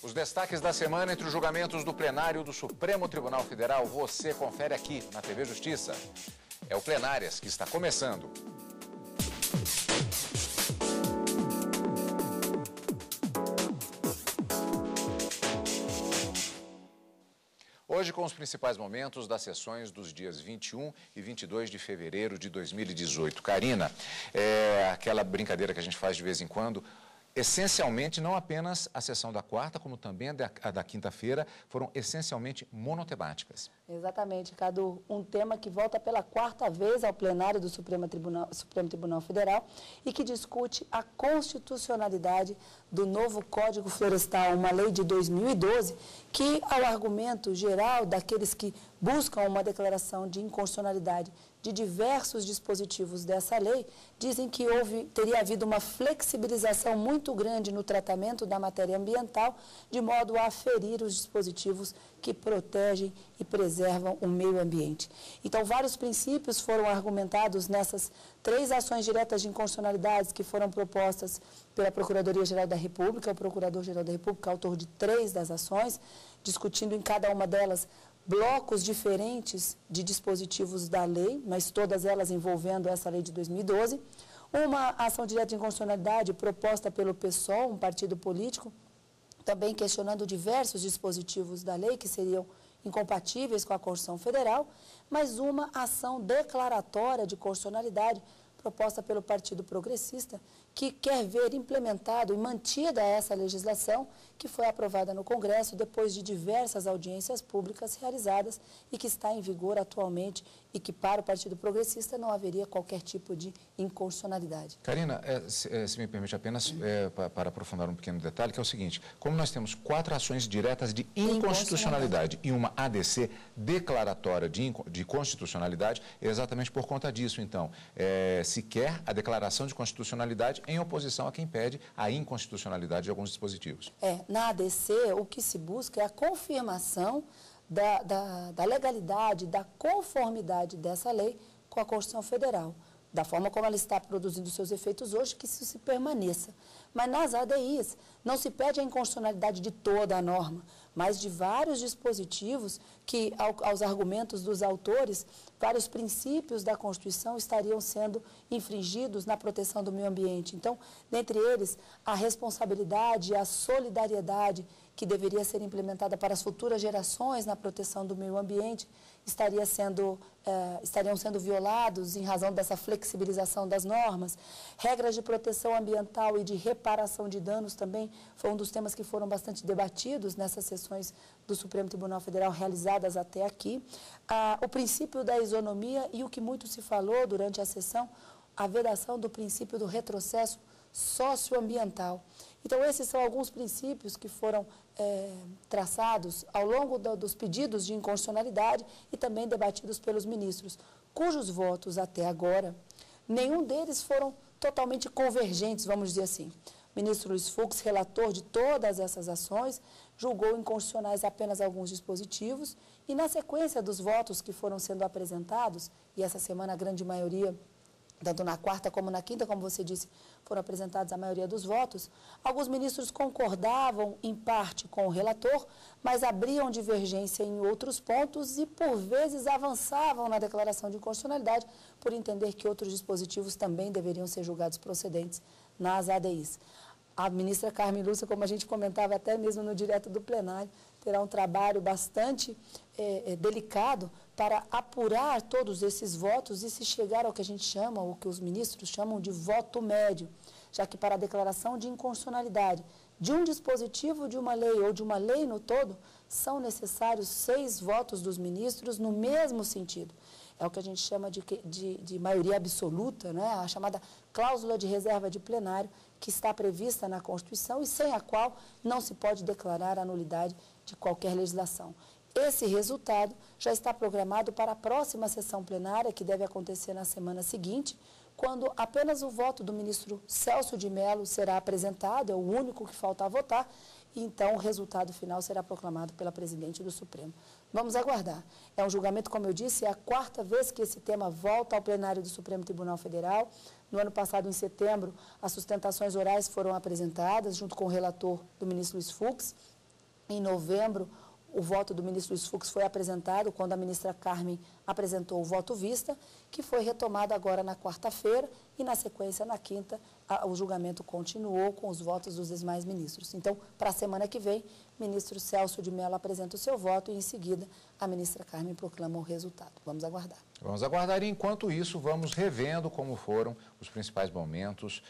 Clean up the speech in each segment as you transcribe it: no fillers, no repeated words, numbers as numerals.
Os destaques da semana entre os julgamentos do plenário do Supremo Tribunal Federal, você confere aqui na TV Justiça. É o Plenárias que está começando. Hoje com os principais momentos das sessões dos dias 21 e 22 de fevereiro de 2018. Karina, é aquela brincadeira que a gente faz de vez em quando. Essencialmente, não apenas a sessão da quarta, como também a da quinta-feira, foram essencialmente monotemáticas. Exatamente, Cadu. Um tema que volta pela quarta vez ao plenário do Supremo Tribunal Federal e que discute a constitucionalidade do novo Código Florestal, uma lei de 2012, que, ao argumento geral daqueles que buscam uma declaração de inconstitucionalidade de diversos dispositivos dessa lei, dizem que teria havido uma flexibilização muito grande no tratamento da matéria ambiental, de modo a aferir os dispositivos que protegem e preservam o meio ambiente. Então, vários princípios foram argumentados nessas 3 ações diretas de inconstitucionalidade que foram propostas pela Procuradoria-Geral da República, o Procurador-Geral da República, autor de 3 das ações, discutindo em cada uma delas blocos diferentes de dispositivos da lei, mas todas elas envolvendo essa lei de 2012. Uma ação direta de inconstitucionalidade proposta pelo PSOL, um partido político, também questionando diversos dispositivos da lei que seriam incompatíveis com a Constituição Federal, mas uma ação declaratória de constitucionalidade proposta pelo Partido Progressista, que quer ver implementado e mantida essa legislação que foi aprovada no Congresso depois de diversas audiências públicas realizadas e que está em vigor atualmente e que para o Partido Progressista não haveria qualquer tipo de inconstitucionalidade. Karina, se me permite apenas para aprofundar um pequeno detalhe, que é o seguinte: como nós temos 4 ações diretas de inconstitucionalidade e uma ADC declaratória de constitucionalidade, é exatamente por conta disso, então, se quer a declaração de constitucionalidade em oposição a quem pede a inconstitucionalidade de alguns dispositivos. Na ADC, o que se busca é a confirmação da legalidade, da conformidade dessa lei com a Constituição Federal, da forma como ela está produzindo seus efeitos hoje, que isso se permaneça. Mas nas ADIs não se pede a inconstitucionalidade de toda a norma, mas de vários dispositivos que, aos argumentos dos autores, vários princípios da Constituição estariam sendo infringidos na proteção do meio ambiente. Então, dentre eles, a responsabilidade, a solidariedade que deveria ser implementada para as futuras gerações na proteção do meio ambiente estariam sendo violados em razão dessa flexibilização das normas. Regras de proteção ambiental e de reparação de danos também foi um dos temas que foram bastante debatidos nessas sessões do Supremo Tribunal Federal realizadas até aqui. O princípio da isonomia e o que muito se falou durante a sessão, a vedação do princípio do retrocesso socioambiental. Então, esses são alguns princípios que foram traçados ao longo dos pedidos de inconstitucionalidade e também debatidos pelos ministros, cujos votos até agora, nenhum deles foram totalmente convergentes, vamos dizer assim. O ministro Luiz Fux, relator de todas essas ações, julgou inconstitucionais apenas alguns dispositivos e, na sequência dos votos que foram sendo apresentados, e essa semana a grande maioria, tanto na quarta como na quinta, como você disse, foram apresentados a maioria dos votos, alguns ministros concordavam em parte com o relator, mas abriam divergência em outros pontos e, por vezes, avançavam na declaração de inconstitucionalidade por entender que outros dispositivos também deveriam ser julgados procedentes nas ADIs. A ministra Carmen Lúcia, como a gente comentava até mesmo no direto do plenário, terá um trabalho bastante delicado para apurar todos esses votos e se chegar ao que a gente chama, ou que os ministros chamam de voto médio, já que para a declaração de inconstitucionalidade de um dispositivo de uma lei ou de uma lei no todo, são necessários 6 votos dos ministros no mesmo sentido. É o que a gente chama de maioria absoluta, né? A chamada cláusula de reserva de plenário, que está prevista na Constituição e sem a qual não se pode declarar a nulidade de qualquer legislação. Esse resultado já está programado para a próxima sessão plenária, que deve acontecer na semana seguinte, quando apenas o voto do ministro Celso de Mello será apresentado, é o único que falta a votar, e então o resultado final será proclamado pela presidente do Supremo. Vamos aguardar. É um julgamento, como eu disse, é a 4ª vez que esse tema volta ao plenário do Supremo Tribunal Federal. No ano passado, em setembro, as sustentações orais foram apresentadas, junto com o relator do ministro Luiz Fux, Em novembro, o voto do ministro Luiz Fux foi apresentado quando a ministra Carmen apresentou o voto vista, que foi retomado agora na quarta-feira e, na sequência, na quinta, o julgamento continuou com os votos dos demais ministros. Então, para a semana que vem, o ministro Celso de Mello apresenta o seu voto e, em seguida, a ministra Carmen proclama o resultado. Vamos aguardar. Vamos aguardar e, enquanto isso, vamos revendo como foram os principais momentos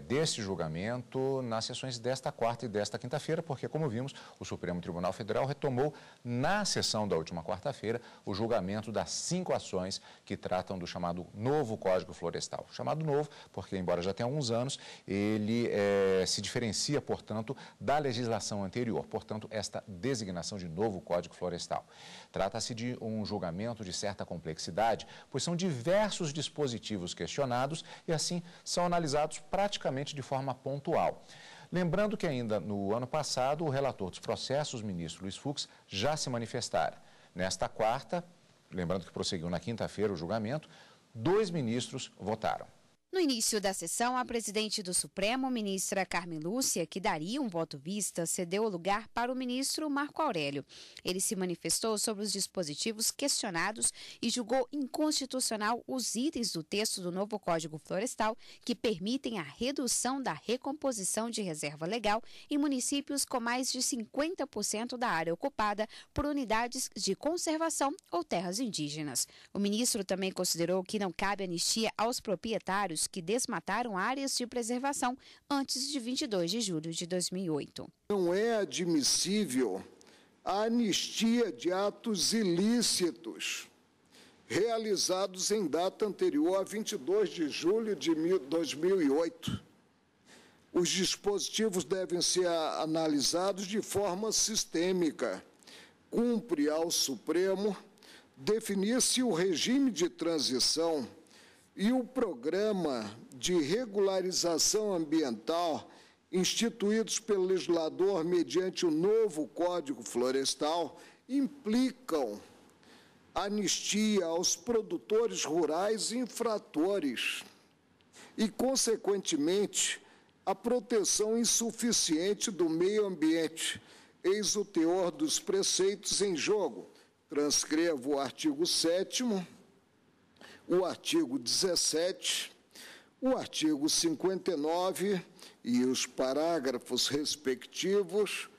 desse julgamento nas sessões desta quarta e desta quinta-feira, porque, como vimos, o Supremo Tribunal Federal retomou na sessão da última quarta-feira o julgamento das 5 ações que tratam do chamado novo Código Florestal. Chamado novo porque, embora já tenha alguns anos, ele se diferencia, portanto, da legislação anterior. Portanto, esta designação de novo Código Florestal. Trata-se de um julgamento de certa complexidade, pois são diversos dispositivos questionados e, assim, são analisados praticamente de forma pontual. Lembrando que ainda no ano passado, o relator dos processos, o ministro Luiz Fux, já se manifestara. Nesta quarta, lembrando que prosseguiu na quinta-feira o julgamento, 2 ministros votaram. No início da sessão, a presidente do Supremo, ministra Carmen Lúcia, que daria um voto vista, cedeu o lugar para o ministro Marco Aurélio. Ele se manifestou sobre os dispositivos questionados e julgou inconstitucional os itens do texto do novo Código Florestal que permitem a redução da recomposição de reserva legal em municípios com mais de 50% da área ocupada por unidades de conservação ou terras indígenas. O ministro também considerou que não cabe anistia aos proprietários que desmataram áreas de preservação antes de 22 de julho de 2008. Não é admissível a anistia de atos ilícitos realizados em data anterior a 22 de julho de 2008. Os dispositivos devem ser analisados de forma sistêmica. Cumpre ao Supremo definir se o regime de transição e o programa de regularização ambiental instituídos pelo legislador mediante o novo Código Florestal implicam anistia aos produtores rurais infratores e, consequentemente, a proteção insuficiente do meio ambiente. Eis o teor dos preceitos em jogo. Transcrevo o artigo 7º, o artigo 17, o artigo 59 e os parágrafos respectivos,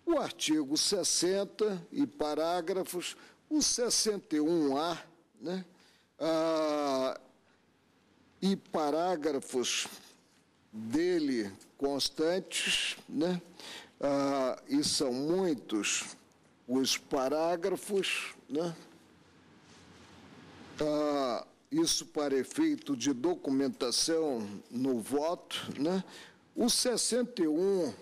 o artigo 60 e parágrafos, o 61A, né? E parágrafos dele constantes, né? E são muitos os parágrafos, né? Isso para efeito de documentação no voto, né? O 61B,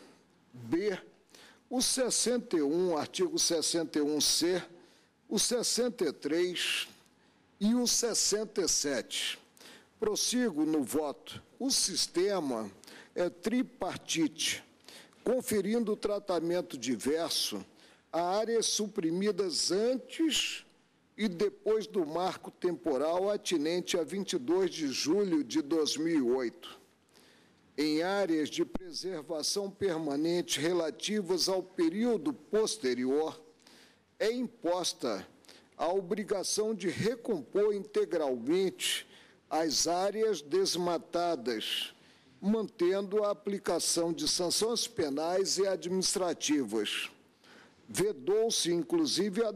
o 61, artigo 61C, o 63 e o 67. Prossigo no voto. O sistema é tripartite, conferindo tratamento diverso a áreas suprimidas antes e depois do marco temporal atinente a 22 de julho de 2008. Em áreas de preservação permanente relativas ao período posterior, é imposta a obrigação de recompor integralmente as áreas desmatadas, mantendo a aplicação de sanções penais e administrativas. Vedou-se, inclusive, a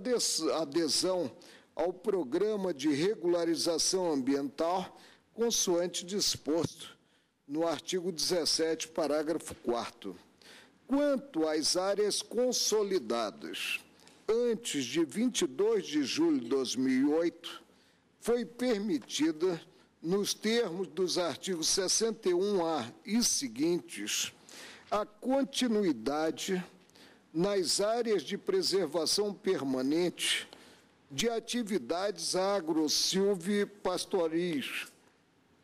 adesão ao programa de regularização ambiental, consoante disposto no artigo 17, parágrafo 4º. Quanto às áreas consolidadas, antes de 22 de julho de 2008, foi permitida, nos termos dos artigos 61A e seguintes, a continuidade nas áreas de preservação permanente de atividades agro-silvipastoris,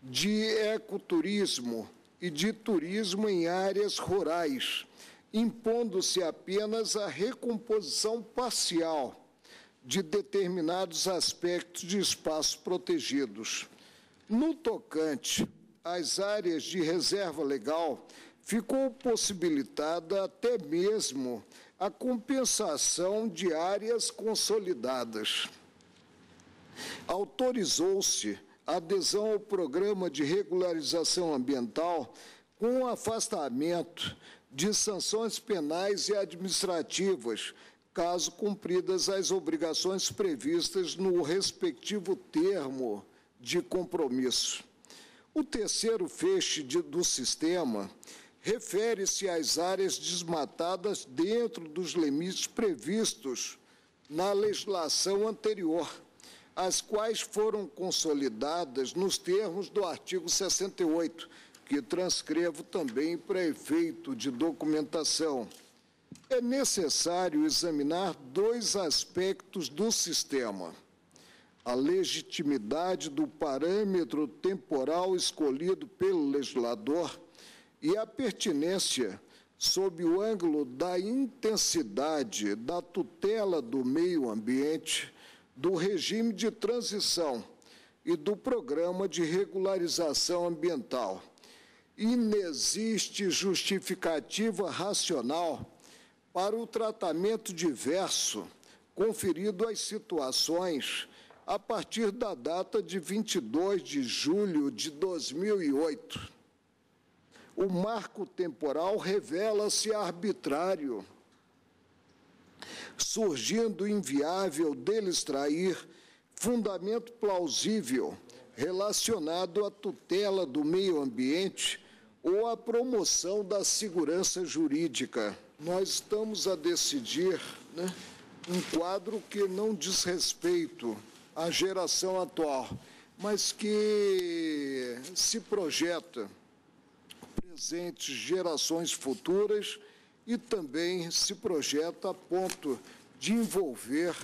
de ecoturismo e de turismo em áreas rurais, impondo-se apenas a recomposição parcial de determinados aspectos de espaços protegidos. No tocante às áreas de reserva legal, ficou possibilitada até mesmo a compensação de áreas consolidadas. Autorizou-se a adesão ao programa de regularização ambiental com afastamento de sanções penais e administrativas, caso cumpridas as obrigações previstas no respectivo termo de compromisso. O terceiro feixe do sistema refere-se às áreas desmatadas dentro dos limites previstos na legislação anterior, as quais foram consolidadas nos termos do artigo 68, que transcrevo também para efeito de documentação. É necessário examinar dois aspectos do sistema: a legitimidade do parâmetro temporal escolhido pelo legislador e a pertinência, sob o ângulo da intensidade da tutela do meio ambiente, do regime de transição e do programa de regularização ambiental. Inexiste justificativa racional para o tratamento diverso conferido às situações a partir da data de 22 de julho de 2008. O marco temporal revela-se arbitrário, surgindo inviável dele extrair fundamento plausível relacionado à tutela do meio ambiente ou à promoção da segurança jurídica. Nós estamos a decidir, um quadro que não diz respeito à geração atual, mas que se projeta presentes gerações futuras e também se projeta a ponto de envolver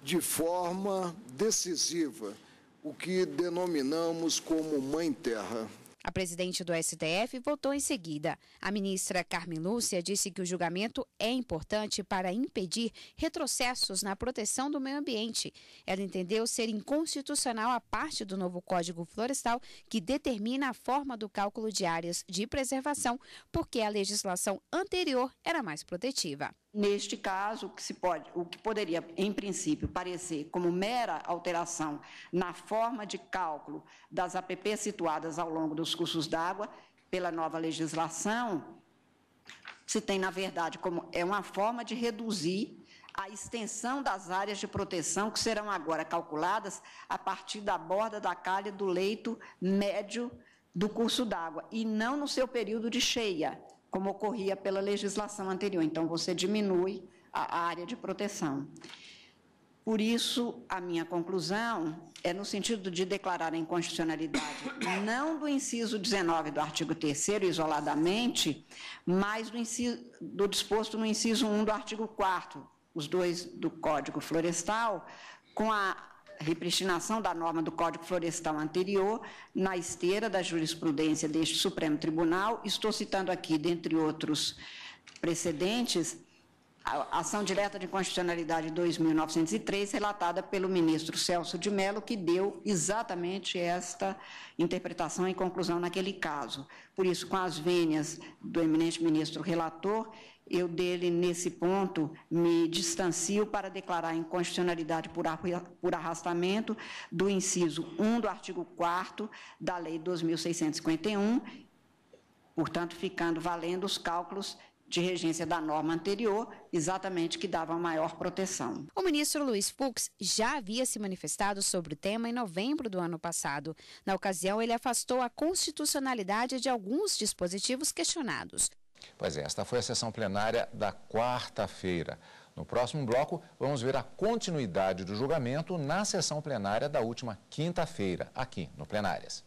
de forma decisiva o que denominamos como Mãe Terra. A presidente do STF votou em seguida. A ministra Carmen Lúcia disse que o julgamento é importante para impedir retrocessos na proteção do meio ambiente. Ela entendeu ser inconstitucional a parte do novo Código Florestal que determina a forma do cálculo de áreas de preservação, porque a legislação anterior era mais protetiva. Neste caso, o que poderia, em princípio, parecer como mera alteração na forma de cálculo das APPs situadas ao longo dos cursos d'água, pela nova legislação, se tem, na verdade, como é uma forma de reduzir a extensão das áreas de proteção que serão agora calculadas a partir da borda da calha do leito médio do curso d'água, e não no seu período de cheia, como ocorria pela legislação anterior. Então, você diminui a área de proteção. Por isso, a minha conclusão é no sentido de declarar a inconstitucionalidade não do inciso 19 do artigo 3º, isoladamente, mas do disposto no inciso 1 do artigo 4º, os dois do Código Florestal, com a repristinação da norma do Código Florestal anterior, na esteira da jurisprudência deste Supremo Tribunal. Estou citando aqui, dentre outros precedentes, a ação direta de inconstitucionalidade 2.903, relatada pelo ministro Celso de Mello, que deu exatamente esta interpretação e conclusão naquele caso. Por isso, com as vênias do eminente ministro relator, eu dele, nesse ponto, me distancio para declarar a inconstitucionalidade por arrastamento do inciso 1 do artigo 4º da Lei 2.651, portanto, ficando valendo os cálculos de regência da norma anterior, exatamente que dava maior proteção. O ministro Luiz Fux já havia se manifestado sobre o tema em novembro do ano passado. Na ocasião, ele afastou a constitucionalidade de alguns dispositivos questionados. Pois é, esta foi a sessão plenária da quarta-feira. No próximo bloco, vamos ver a continuidade do julgamento na sessão plenária da última quinta-feira, aqui no Plenárias.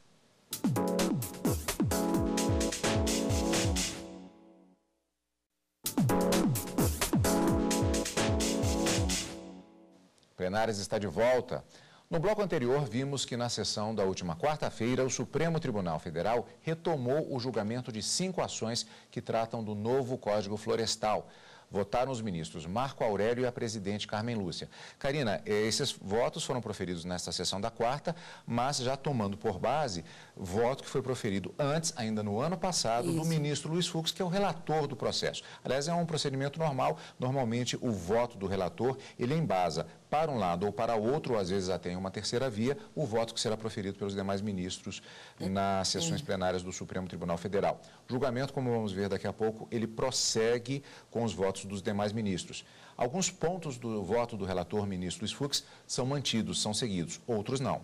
Plenárias está de volta. No bloco anterior, vimos que na sessão da última quarta-feira, o Supremo Tribunal Federal retomou o julgamento de 5 ações que tratam do novo Código Florestal. votaram os ministros Marco Aurélio e a presidente Carmen Lúcia. Karina, esses votos foram proferidos nesta sessão da quarta, mas já tomando por base voto que foi proferido antes, ainda no ano passado, do ministro Luiz Fux, que é o relator do processo. Aliás, é um procedimento normal. Normalmente, o voto do relator, ele embasa para um lado ou para outro, ou às vezes até em uma terceira via, o voto que será proferido pelos demais ministros nas sessões plenárias do Supremo Tribunal Federal. O julgamento, como vamos ver daqui a pouco, ele prossegue com os votos dos demais ministros. Alguns pontos do voto do relator ministro Luiz Fux são mantidos, são seguidos, outros não.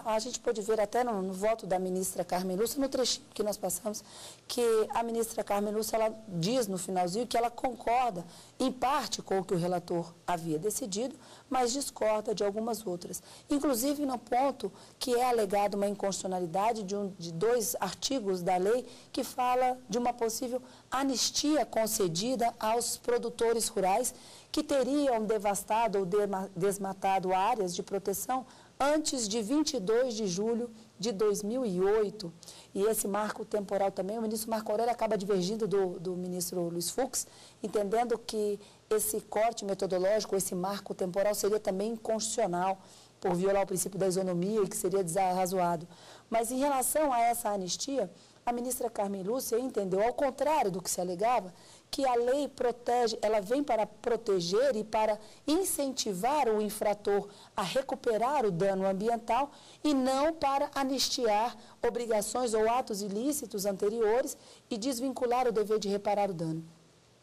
A gente pode ver até no voto da ministra Carmen Lúcia, no trechinho que nós passamos, que a ministra Carmen Lúcia, ela diz no finalzinho que ela concorda, em parte, com o que o relator havia decidido, mas discorda de algumas outras. Inclusive no ponto que é alegado uma inconstitucionalidade de 2 artigos da lei que fala de uma possível anistia concedida aos produtores rurais que teriam devastado ou desmatado áreas de proteção antes de 22 de julho de 2008. E esse marco temporal também, o ministro Marco Aurélio acaba divergindo do ministro Luiz Fux, entendendo que esse corte metodológico, esse marco temporal seria também inconstitucional, por violar o princípio da isonomia e que seria desarrazoado. Mas em relação a essa anistia, a ministra Carmen Lúcia entendeu, ao contrário do que se alegava, que a lei protege, ela vem para proteger e para incentivar o infrator a recuperar o dano ambiental e não para anistiar obrigações ou atos ilícitos anteriores e desvincular o dever de reparar o dano.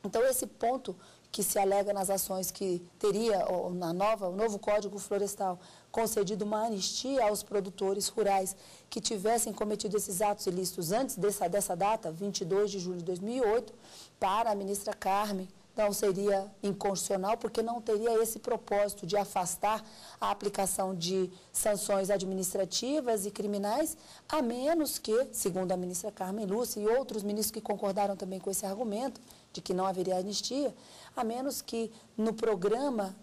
Então, esse ponto que se alega nas ações que teria o novo Código Florestal concedido uma anistia aos produtores rurais que tivessem cometido esses atos ilícitos antes dessa data, 22 de julho de 2008, para a ministra Carmen, não seria inconstitucional, porque não teria esse propósito de afastar a aplicação de sanções administrativas e criminais, a menos que, segundo a ministra Carmen Lúcia e outros ministros que concordaram também com esse argumento, de que não haveria anistia, a menos que no programa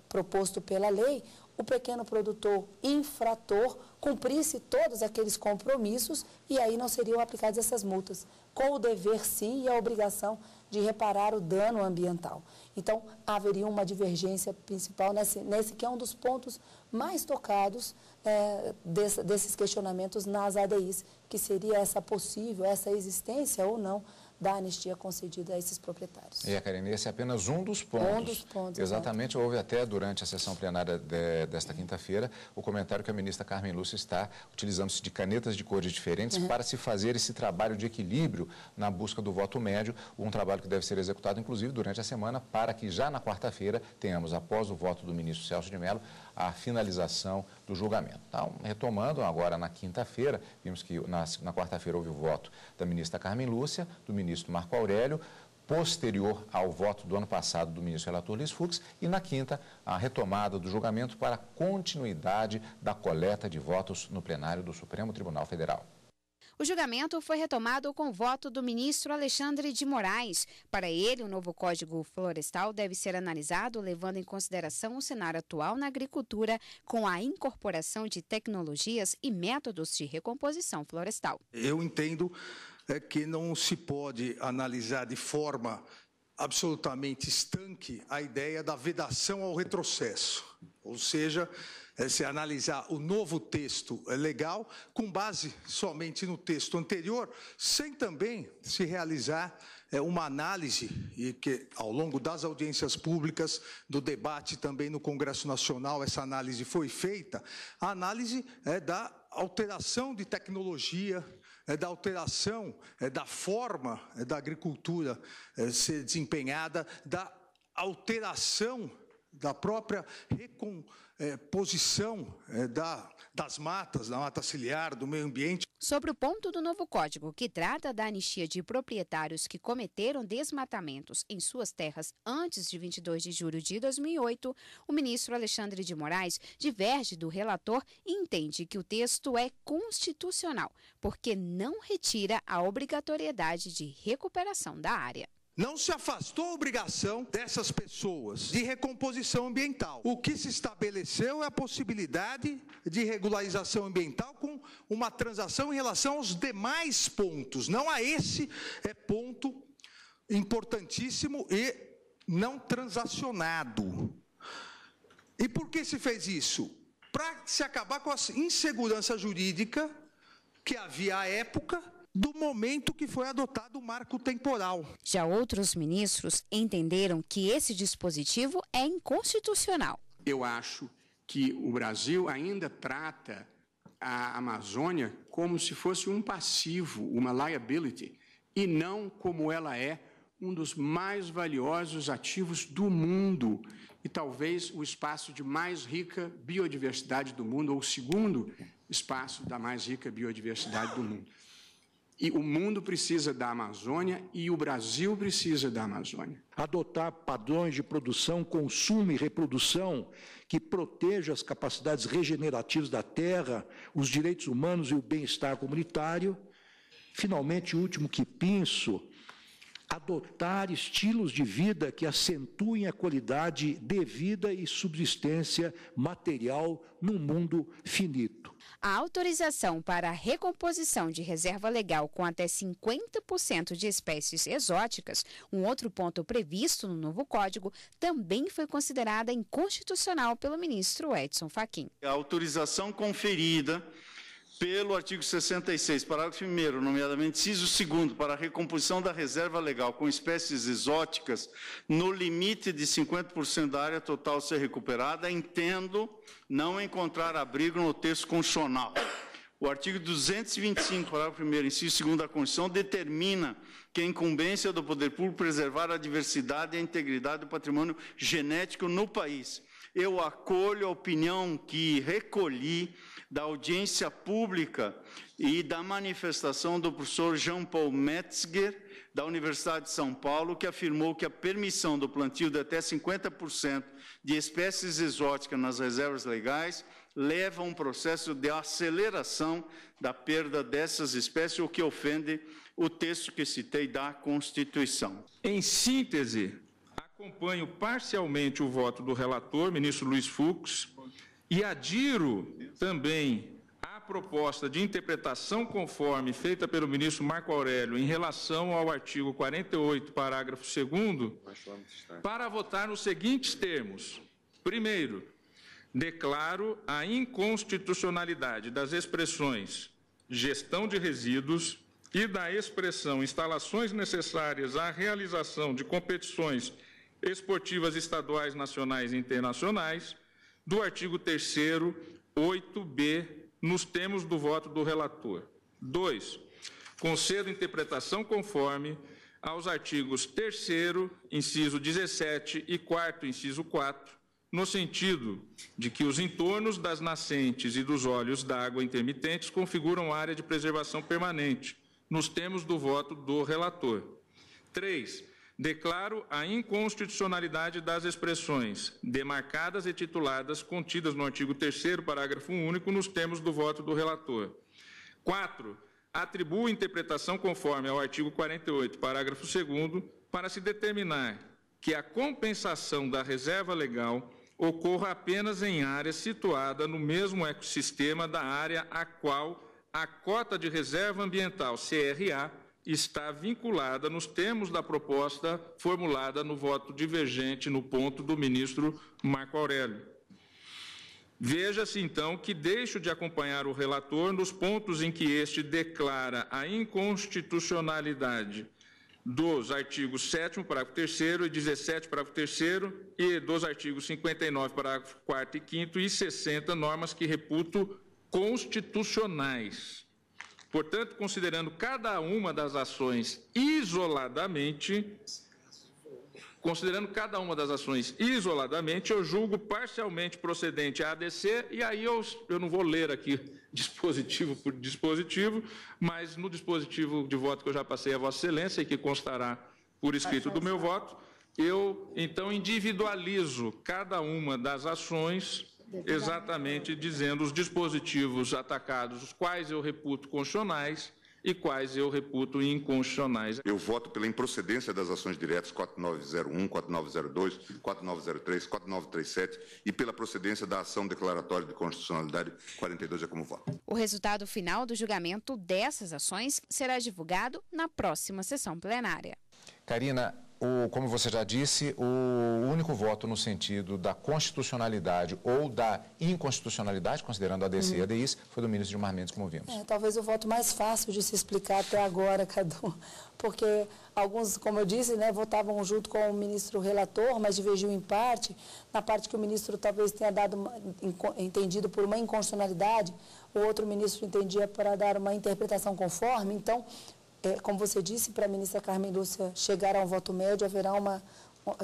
proposto pela lei, o pequeno produtor infrator cumprisse todos aqueles compromissos e aí não seriam aplicadas essas multas, com o dever, sim, e a obrigação de reparar o dano ambiental. Então, haveria uma divergência principal nesse que é um dos pontos mais tocados desses questionamentos nas ADIs, que seria essa existência ou não da anistia concedida a esses proprietários. Karine, esse é apenas um dos pontos. Um dos pontos, exatamente. Houve até durante a sessão plenária desta quinta-feira o comentário que a ministra Carmen Lúcia está utilizando-se de canetas de cores diferentes para se fazer esse trabalho de equilíbrio na busca do voto médio, um trabalho que deve ser executado, inclusive, durante a semana, para que já na quarta-feira tenhamos, após o voto do ministro Celso de Mello, a finalização do julgamento. Então, retomando agora na quinta-feira, vimos que na quarta-feira houve o voto da ministra Carmen Lúcia, do ministro Marco Aurélio, posterior ao voto do ano passado do ministro relator Luiz Fux, e na quinta, a retomada do julgamento para a continuidade da coleta de votos no plenário do Supremo Tribunal Federal. O julgamento foi retomado com o voto do ministro Alexandre de Moraes. Para ele, o novo Código Florestal deve ser analisado levando em consideração o cenário atual na agricultura, com a incorporação de tecnologias e métodos de recomposição florestal. Eu entendo que não se pode analisar de forma absolutamente estanque a ideia da vedação ao retrocesso, ou seja, se analisar o novo texto legal com base somente no texto anterior, sem também se realizar uma análise, e que ao longo das audiências públicas, do debate também no Congresso Nacional, essa análise foi feita, a análise da alteração de tecnologia, da alteração da forma da agricultura ser desempenhada, da alteração da própria recomposição das matas, da mata ciliar, do meio ambiente. Sobre o ponto do novo código, que trata da anistia de proprietários que cometeram desmatamentos em suas terras antes de 22 de julho de 2008, o ministro Alexandre de Moraes diverge do relator e entende que o texto é constitucional, porque não retira a obrigatoriedade de recuperação da área. Não se afastou a obrigação dessas pessoas de recomposição ambiental. O que se estabeleceu é a possibilidade de regularização ambiental com uma transação em relação aos demais pontos, não a esse ponto importantíssimo e não transacionado. E por que se fez isso? Para se acabar com a insegurança jurídica que havia à época do momento que foi adotado o marco temporal. Já outros ministros entenderam que esse dispositivo é inconstitucional. Eu acho que o Brasil ainda trata a Amazônia como se fosse um passivo, uma liability, e não como ela é um dos mais valiosos ativos do mundo e talvez o espaço de mais rica biodiversidade do mundo, ou o segundo espaço da mais rica biodiversidade do mundo. E o mundo precisa da Amazônia e o Brasil precisa da Amazônia. Adotar padrões de produção, consumo e reprodução que protejam as capacidades regenerativas da terra, os direitos humanos e o bem-estar comunitário. Finalmente, o último que penso, adotar estilos de vida que acentuem a qualidade de vida e subsistência material num mundo finito. A autorização para a recomposição de reserva legal com até 50% de espécies exóticas, um outro ponto previsto no novo código, também foi considerada inconstitucional pelo ministro Edson Fachin. A autorização conferida pelo artigo 66, parágrafo 1º, nomeadamente inciso 2º, para a recomposição da reserva legal com espécies exóticas no limite de 50% da área total ser recuperada, entendo não encontrar abrigo no texto constitucional. O artigo 225, parágrafo 1º, inciso 2º da Constituição, determina que a incumbência do poder público preservar a diversidade e a integridade do patrimônio genético no país. Eu acolho a opinião que recolhi da audiência pública e da manifestação do professor Jean Paul Metzger, da Universidade de São Paulo, que afirmou que a permissão do plantio de até 50% de espécies exóticas nas reservas legais leva a um processo de aceleração da perda dessas espécies, o que ofende o texto que citei da Constituição. Em síntese, acompanho parcialmente o voto do relator, ministro Luiz Fux, e adiro também à proposta de interpretação conforme feita pelo ministro Marco Aurélio em relação ao artigo 48, parágrafo 2º, para votar nos seguintes termos. Primeiro, declaro a inconstitucionalidade das expressões gestão de resíduos e da expressão instalações necessárias à realização de competições esportivas estaduais, nacionais e internacionais, do artigo 3º, 8b, nos termos do voto do relator. 2. Concedo interpretação conforme aos artigos 3º, inciso 17 e 4º, inciso 4, no sentido de que os entornos das nascentes e dos olhos d'água intermitentes configuram área de preservação permanente, nos termos do voto do relator. 3. Declaro a inconstitucionalidade das expressões demarcadas e tituladas contidas no artigo 3º, parágrafo único, nos termos do voto do relator. 4. Atribuo interpretação conforme ao artigo 48, parágrafo 2º, para se determinar que a compensação da reserva legal ocorra apenas em área situada no mesmo ecossistema da área a qual a cota de reserva ambiental, CRA, está vinculada nos termos da proposta formulada no voto divergente no ponto do ministro Marco Aurélio. Veja-se, então, que deixo de acompanhar o relator nos pontos em que este declara a inconstitucionalidade dos artigos 7º, parágrafo 3º, e 17, parágrafo 3º, e dos artigos 59, parágrafo 4º e 5º, e 60, normas que reputo constitucionais. Portanto, considerando cada uma das ações isoladamente, eu julgo parcialmente procedente a ADC, e aí eu não vou ler aqui dispositivo por dispositivo, mas no dispositivo de voto que eu já passei a Vossa Excelência, e que constará por escrito do meu voto, eu, então, individualizo cada uma das ações, exatamente dizendo os dispositivos atacados, os quais eu reputo constitucionais e quais eu reputo inconstitucionais. Eu voto pela improcedência das ações diretas 4901, 4902, 4903, 4937 e pela procedência da ação declaratória de constitucionalidade 42 é como voto. O resultado final do julgamento dessas ações será divulgado na próxima sessão plenária. Karina, como você já disse, o único voto no sentido da constitucionalidade ou da inconstitucionalidade, considerando a ADC e a ADIs, foi do ministro Gilmar Mendes, como vimos. Talvez o voto mais fácil de se explicar até agora, Cadu, porque alguns, como eu disse, votavam junto com o ministro relator, mas divergiu em parte, na parte que o ministro talvez tenha entendido por uma inconstitucionalidade, o outro ministro entendia para dar uma interpretação conforme. Então, como você disse, para a ministra Carmen Lúcia chegar a um voto médio,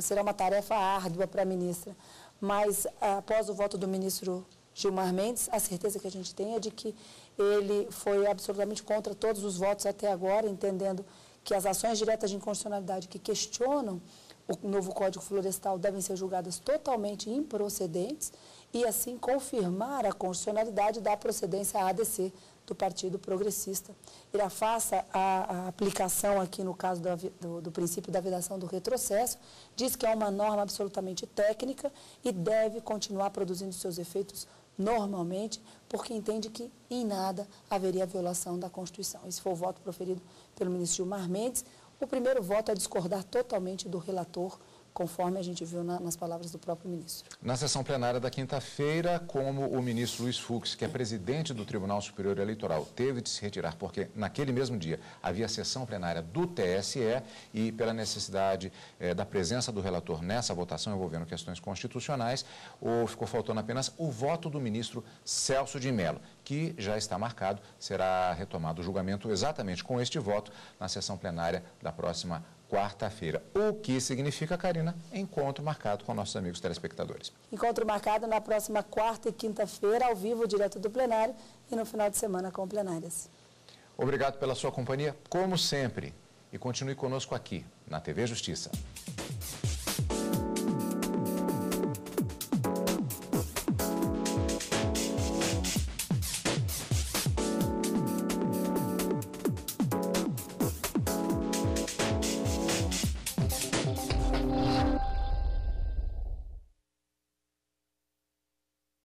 será uma tarefa árdua para a ministra. Mas, após o voto do ministro Gilmar Mendes, a certeza que a gente tem é de que ele foi absolutamente contra todos os votos até agora, entendendo que as ações diretas de inconstitucionalidade que questionam o novo Código Florestal devem ser julgadas totalmente improcedentes e, assim, confirmar a constitucionalidade da procedência à ADC do Partido Progressista. Ele afasta a aplicação aqui no caso do princípio da vedação do retrocesso, diz que é uma norma absolutamente técnica e deve continuar produzindo seus efeitos normalmente, porque entende que em nada haveria violação da Constituição. Esse foi o voto proferido pelo ministro Gilmar Mendes. O primeiro voto é discordar totalmente do relator, conforme a gente viu nas palavras do próprio ministro. Na sessão plenária da quinta-feira, como o ministro Luiz Fux, que é presidente do Tribunal Superior Eleitoral, teve de se retirar porque naquele mesmo dia havia sessão plenária do TSE e pela necessidade da presença do relator nessa votação envolvendo questões constitucionais, ficou faltando apenas o voto do ministro Celso de Mello, que já está marcado, será retomado o julgamento exatamente com este voto na sessão plenária da próxima quarta-feira. O que significa, Karina, encontro marcado com nossos amigos telespectadores. Encontro marcado na próxima quarta e quinta-feira, ao vivo, direto do plenário, e no final de semana com plenárias. Obrigado pela sua companhia, como sempre, e continue conosco aqui, na TV Justiça.